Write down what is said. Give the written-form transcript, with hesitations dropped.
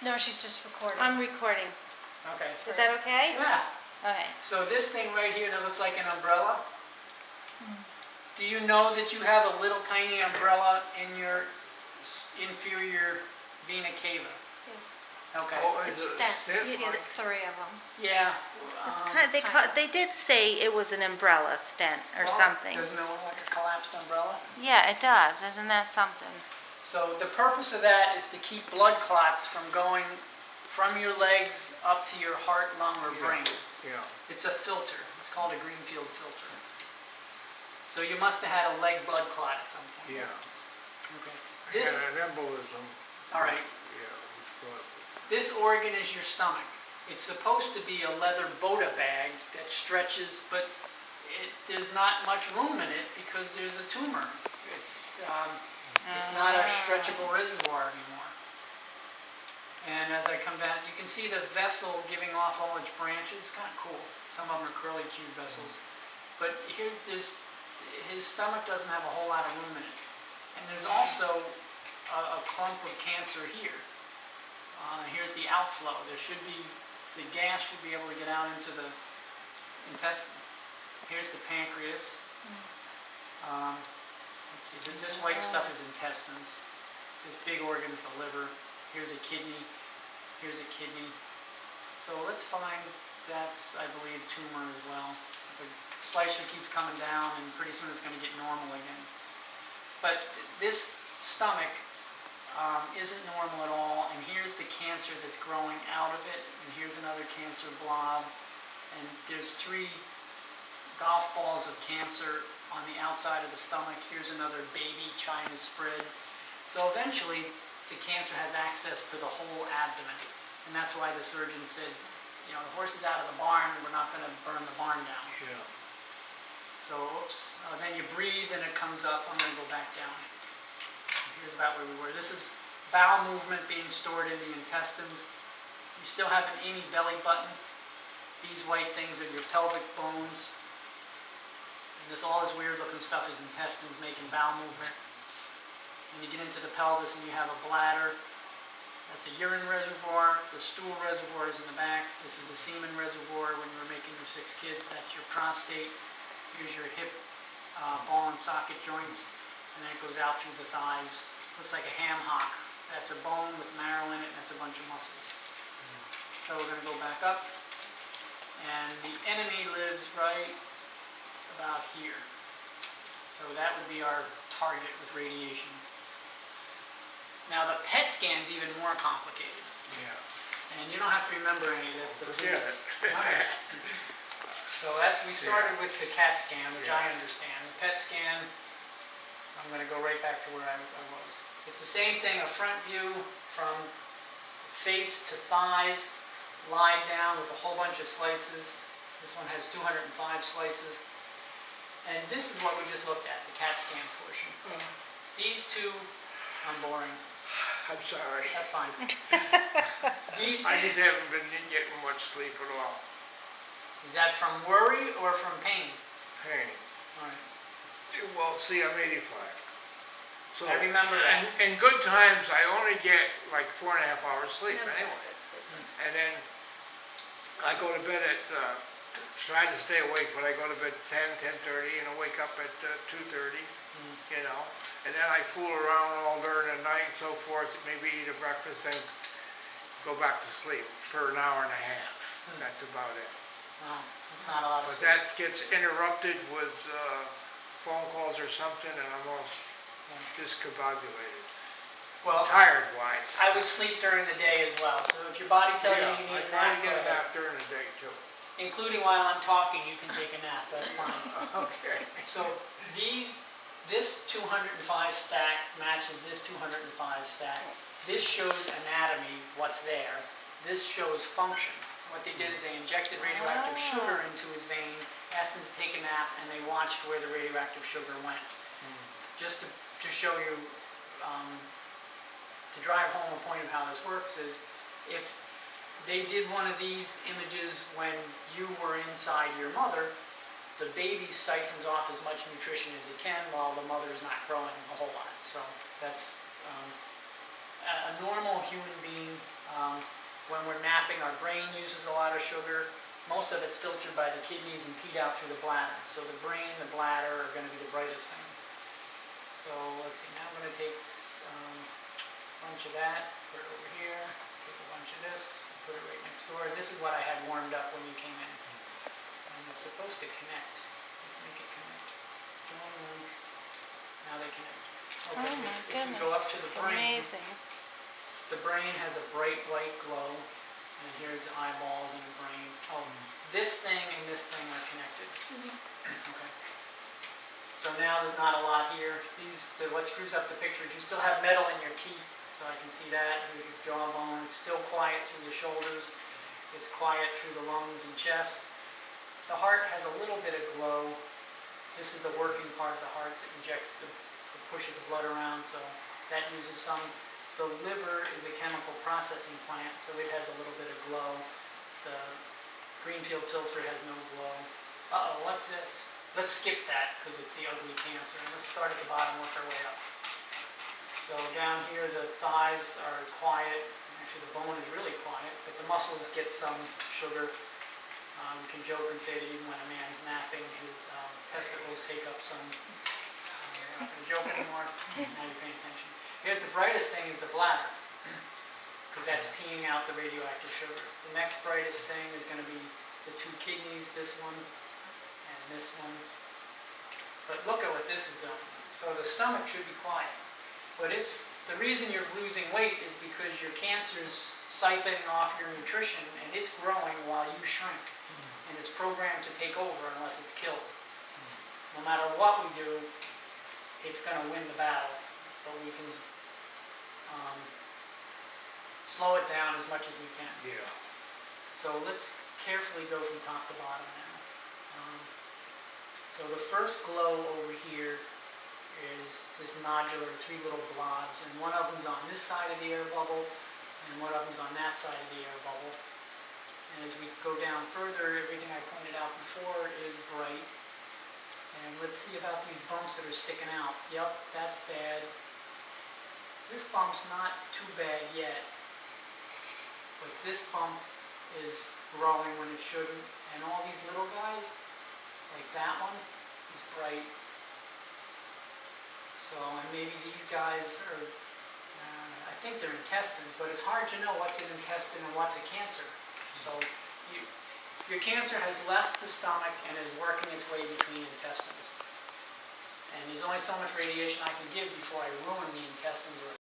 No, she's just recording. I'm recording. Okay. Is that okay? Yeah. Okay. So this thing right here that looks like an umbrella, do you know that you have a little tiny umbrella in your inferior vena cava? Yes. Okay. Oh, It's is it a stents. stent? There's 3 of them. Yeah. It's kind of. they did say it was an umbrella stent or well, something. Doesn't it look like a collapsed umbrella? Yeah, it does. Isn't that something? So the purpose of that is to keep blood clots from going from your legs up to your heart, lung, or brain. Yeah. It's a filter. It's called a Greenfield filter. So you must have had a leg blood clot at some point. Yeah. Okay. And an embolism. All right. Yeah, which caused it. This organ is your stomach. It's supposed to be a leather Bota bag that stretches, but there's not much room in it because there's a tumor. It's not a stretchable reservoir anymore. And as I come down, you can see the vessel giving off all its branches. Kind of cool. Some of them are curly Q vessels. But here, his stomach doesn't have a whole lot of room in it. And there's also a clump of cancer here. Here's the outflow. The gas should be able to get out into the intestines. Here's the pancreas. Let's see, this white stuff is intestines. This big organ is the liver. Here's a kidney. Here's a kidney. So let's find that's, I believe, tumor as well. The slicer keeps coming down, and pretty soon it's going to get normal again. But this stomach isn't normal at all, and here's the cancer that's growing out of it, and here's another cancer blob, and there's 3 golf balls of cancer on the outside of the stomach. Here's another baby China spread. So eventually, the cancer has access to the whole abdomen, and that's why the surgeon said, you know, the horse is out of the barn, we're not going to burn the barn down. Yeah. So, oops, then you breathe and it comes up. I'm going to go back down. Here's about where we were. This is bowel movement being stored in the intestines. You still have an innie belly button. These white things are your pelvic bones. And all this weird looking stuff is intestines making bowel movement. And you get into the pelvis and you have a bladder. That's a urine reservoir. The stool reservoir is in the back. This is the semen reservoir when you were making your 6 kids. That's your prostate. Here's your hip, ball and socket joints. And then it goes out through the thighs. Looks like a ham hock. That's a bone with marrow in it, and that's a bunch of muscles. So we're going to go back up. And the enemy lives right about here. So that would be our target with radiation. Now the PET scan's even more complicated. Yeah. And you don't have to remember any of this, but Forget it. Okay. So we started with the CAT scan, which I understand. The PET scan, I'm going to go right back to where I was. It's the same thing, a front view from face to thighs, lied down with a whole bunch of slices. This one has 205 slices. And this is what we just looked at, the CAT scan portion. These 2, I'm boring. I'm sorry. That's fine. I just haven't been getting much sleep at all. Is that from worry or from pain? Pain. All right. Well, see, I'm 85. So I remember that. In good times, I only get like 4.5 hours sleep anyway. And then I go to bed at, try to stay awake, but I go to bed 10:30, and I wake up at 2:30, you know. And then I fool around all during the night and so forth, maybe eat a breakfast, then go back to sleep for an hour and a half. That's about it. Wow, that's not a lot of But sleep. that gets interrupted with phone calls or something, and I'm all discombobulated. Well, Tired-wise. I would sleep during the day as well. So if your body tells you you need a I try nap, to get go a ahead. nap during the day too. Including while I'm talking, you can take a nap. That's fine. Okay. So this 205 stack matches this 205 stack. This shows anatomy, what's there. This shows function. What they did is they injected radioactive sugar into his vein, asked him to take a nap, and they watched where the radioactive sugar went. Just to show you, to drive home a point of how this works is, if they did one of these images when you were inside your mother, the baby siphons off as much nutrition as it can while the mother is not growing a whole lot. So that's a normal human being, when we're napping, our brain uses a lot of sugar. Most of it's filtered by the kidneys and peed out through the bladder. So the brain, the bladder are going to be the brightest things. So let's see, now I'm going to take a bunch of that, put it over here, take a bunch of this, put it right next door. This is what I had warmed up when you came in. And it's supposed to connect. Let's make it connect. Don't move. Now they connect. Okay, Oh my if we goodness. go up to the It's brain, amazing. the brain has a bright white glow. And here's the eyeballs and the brain. Oh, this thing and this thing are connected. Okay. So now there's not a lot here. What screws up the picture is you still have metal in your teeth, so I can see that. Here's your jawbone. It's still quiet through the shoulders. It's quiet through the lungs and chest. The heart has a little bit of glow. This is the working part of the heart that injects the pushes the blood around, so that uses some. The liver is a chemical processing plant, so it has a little bit of glow. The Greenfield filter has no glow. Uh-oh, what's this? Let's skip that because it's the ugly cancer. And let's start at the bottom, work our way up. So down here, the thighs are quiet. Actually, the bone is really quiet, but the muscles get some sugar. We can joke and say that even when a man's napping, his testicles take up some. We're not going to joke anymore. Now you're paying attention. Here's the brightest thing is the bladder, because that's peeing out the radioactive sugar. The next brightest thing is going to be the two kidneys, this one and this one. But look at what this has done. So the stomach should be quiet. But the reason you're losing weight is because your cancer's siphoning off your nutrition and it's growing while you shrink. And it's programmed to take over unless it's killed. No matter what we do, it's going to win the battle. But we can slow it down as much as we can. Yeah. So let's carefully go from top to bottom now. So the first glow over here is this nodular, 3 little blobs, and one of them's on this side of the air bubble, and one of them's on that side of the air bubble. And as we go down further, everything I pointed out before is bright. And let's see about these bumps that are sticking out. Yep, that's bad. This bump's not too bad yet, but this bump is growing when it shouldn't. And all these little guys, like that one, is bright. So, and maybe these guys are, I think they're intestines, but it's hard to know what's an intestine and what's a cancer. So, your cancer has left the stomach and is working its way between intestines. And there's only so much radiation I can give before I ruin the intestines